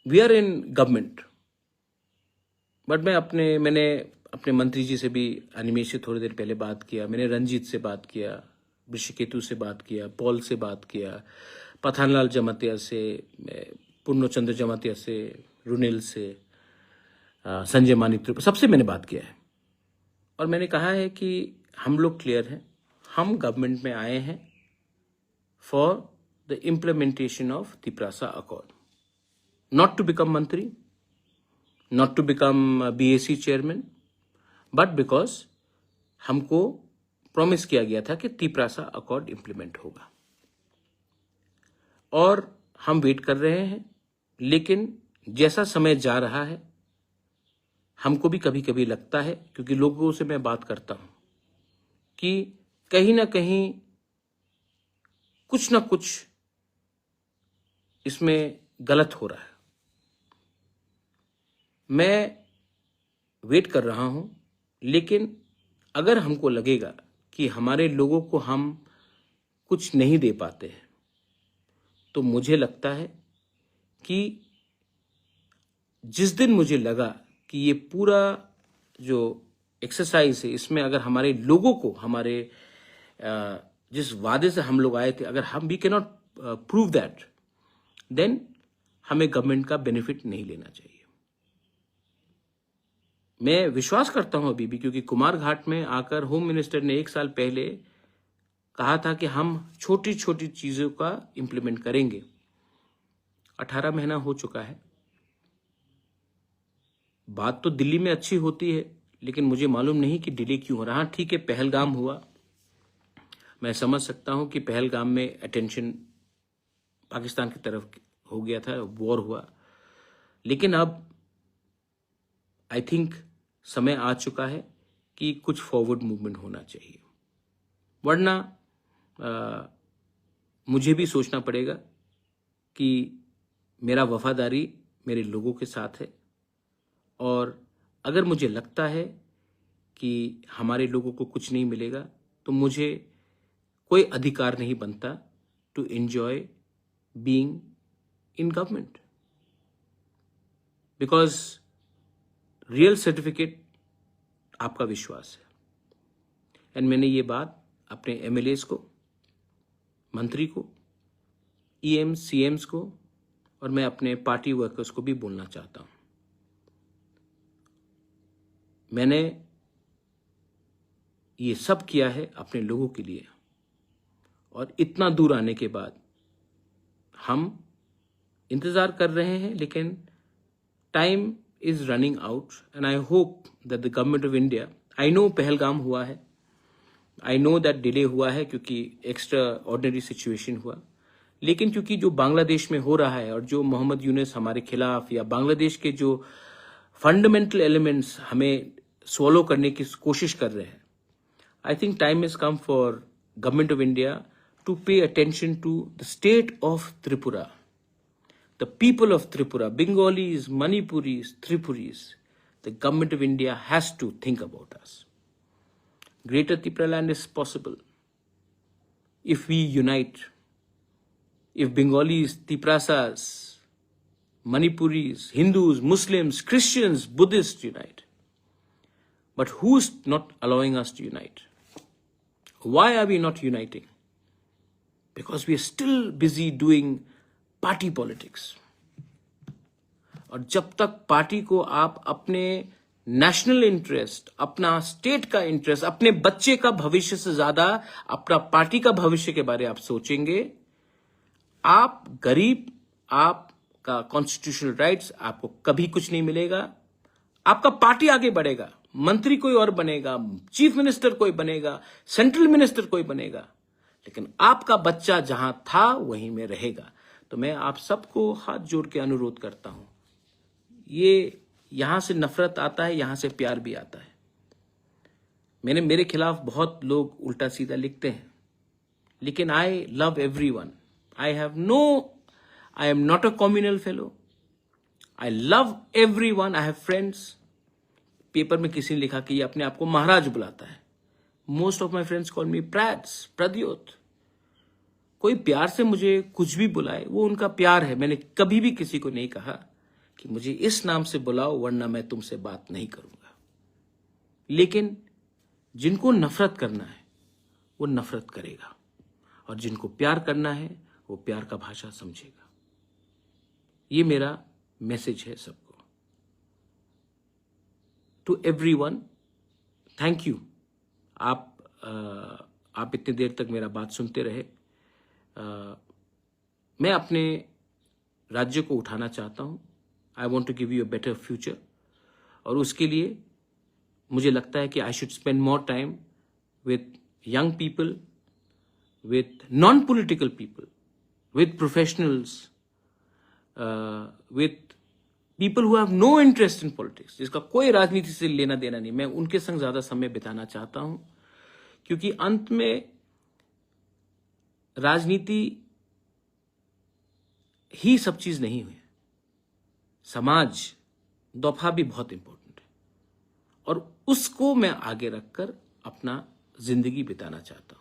We are in government, but मैंने अपने मंत्री जी से भी अनिमेश से थोड़ी देर पहले बात किया, मैंने रंजीत से बात किया, ऋषिकेतु से बात किया, पॉल से बात किया, पठानलाल जमातिया से, पूर्णचंद्र जमातिया से, रुनेल से, संजय मानिक, सबसे मैंने बात किया है। और मैंने कहा है कि हम लोग क्लियर हैं, हम गवर्नमेंट में आए हैं for the implementation of Tiprasa accord, not to become मंत्री, not to become BAC chairman, but because हमको प्रॉमिस किया गया था कि तिपरासा अकॉर्ड इंप्लीमेंट होगा और हम वेट कर रहे हैं। लेकिन जैसा समय जा रहा है हमको भी कभी कभी लगता है, क्योंकि लोगों से मैं बात करता हूं, कि कहीं ना कहीं कुछ ना कुछ इसमें गलत हो रहा है। मैं वेट कर रहा हूं, लेकिन अगर हमको लगेगा कि हमारे लोगों को हम कुछ नहीं दे पाते हैं, तो मुझे लगता है कि जिस दिन मुझे लगा कि ये पूरा जो एक्सरसाइज है इसमें अगर हमारे लोगों को, हमारे जिस वादे से हम लोग आए थे, अगर हम we can not prove that, then हमें गवर्नमेंट का बेनिफिट नहीं लेना चाहिए। मैं विश्वास करता हूं अभी भी, क्योंकि कुमार घाट में आकर होम मिनिस्टर ने 1 साल पहले कहा था कि हम छोटी छोटी चीजों का इंप्लीमेंट करेंगे। 18 महीना हो चुका है, बात तो दिल्ली में अच्छी होती है, लेकिन मुझे मालूम नहीं कि डिले क्यों हो रहा। ठीक है, पहलगाम हुआ, मैं समझ सकता हूं कि पहलगाम में अटेंशन पाकिस्तान की तरफ हो गया था, वॉर हुआ, लेकिन अब आई थिंक समय आ चुका है कि कुछ फॉरवर्ड मूवमेंट होना चाहिए, वरना मुझे भी सोचना पड़ेगा कि मेरा वफादारी मेरे लोगों के साथ है, और अगर मुझे लगता है कि हमारे लोगों को कुछ नहीं मिलेगा, तो मुझे कोई अधिकार नहीं बनता to enjoy being in government, because real certificate आपका विश्वास है। एंड मैंने ये बात अपने MLAs को, मंत्री को, EMs, CMs को, और मैं अपने पार्टी वर्कर्स को भी बोलना चाहता हूं। मैंने ये सब किया है अपने लोगों के लिए, और इतना दूर आने के बाद हम इंतजार कर रहे हैं, लेकिन time is running out, and I hope that the government of India, I know Pahalgam हुआ है, I know that delay हुआ है क्योंकि एक्स्ट्रा ऑर्डिनरी सिचुएशन हुआ, लेकिन क्योंकि जो बांग्लादेश में हो रहा है और जो मोहम्मद यूनुस हमारे खिलाफ, या बांग्लादेश के जो फंडामेंटल एलिमेंट्स हमें स्वॉलो करने की कोशिश कर रहे हैं, I think time has come for government of India to pay attention to the state of Tripura. The people of Tripura, Bengalis, Manipuris, Tripuris, the government of India has to think about us. Greater Tripura land is possible if we unite, if Bengalis, Tiprasas, Manipuris, Hindus, Muslims, Christians, Buddhists unite. But who's not allowing us to unite? Why are we not uniting? Because we are still busy doing party politics. और जब तक party को आप अपने national interest, अपना state का interest, अपने बच्चे का भविष्य से ज्यादा अपना पार्टी का भविष्य के बारे में आप सोचेंगे, आप गरीब, आपका कॉन्स्टिट्यूशनल राइट्स, आपको कभी कुछ नहीं मिलेगा। आपका पार्टी आगे बढ़ेगा, मंत्री कोई और बनेगा, चीफ मिनिस्टर कोई बनेगा, सेंट्रल मिनिस्टर कोई बनेगा, लेकिन आपका बच्चा जहां था वहीं में रहेगा। तो मैं आप सबको हाथ जोड़ के अनुरोध करता हूं, ये यहां से नफरत आता है, यहां से प्यार भी आता है। मेरे खिलाफ बहुत लोग उल्टा सीधा लिखते हैं, लेकिन I love everyone. I am not a communal fellow, I love everyone, I have friends. Paper में किसी ने लिखा कि ये अपने आप को महाराज बुलाता है। Most of my friends call मी प्रद्योत। कोई प्यार से मुझे कुछ भी बुलाए, वो उनका प्यार है, मैंने कभी भी किसी को नहीं कहा कि मुझे इस नाम से बुलाओ वरना मैं तुमसे बात नहीं करूंगा। लेकिन जिनको नफरत करना है वो नफरत करेगा, और जिनको प्यार करना है वो प्यार का भाषा समझेगा। ये मेरा मैसेज है सबको। To everyone, thank you. आप इतनी देर तक मेरा बात सुनते रहे। मैं अपने राज्य को उठाना चाहता हूं। I want to give you a better future, और उसके लिए मुझे लगता है कि I should spend more time with young people, with non-political people, with professionals, with people who have no interest in politics, जिसका कोई राजनीति से लेना देना नहीं। मैं उनके संग ज्यादा समय बिताना चाहता हूं, क्योंकि अंत में राजनीति ही सब चीज नहीं हुई। समाज दफा भी बहुत इंपॉर्टेंट है, और उसको मैं आगे रखकर अपना जिंदगी बिताना चाहता हूं।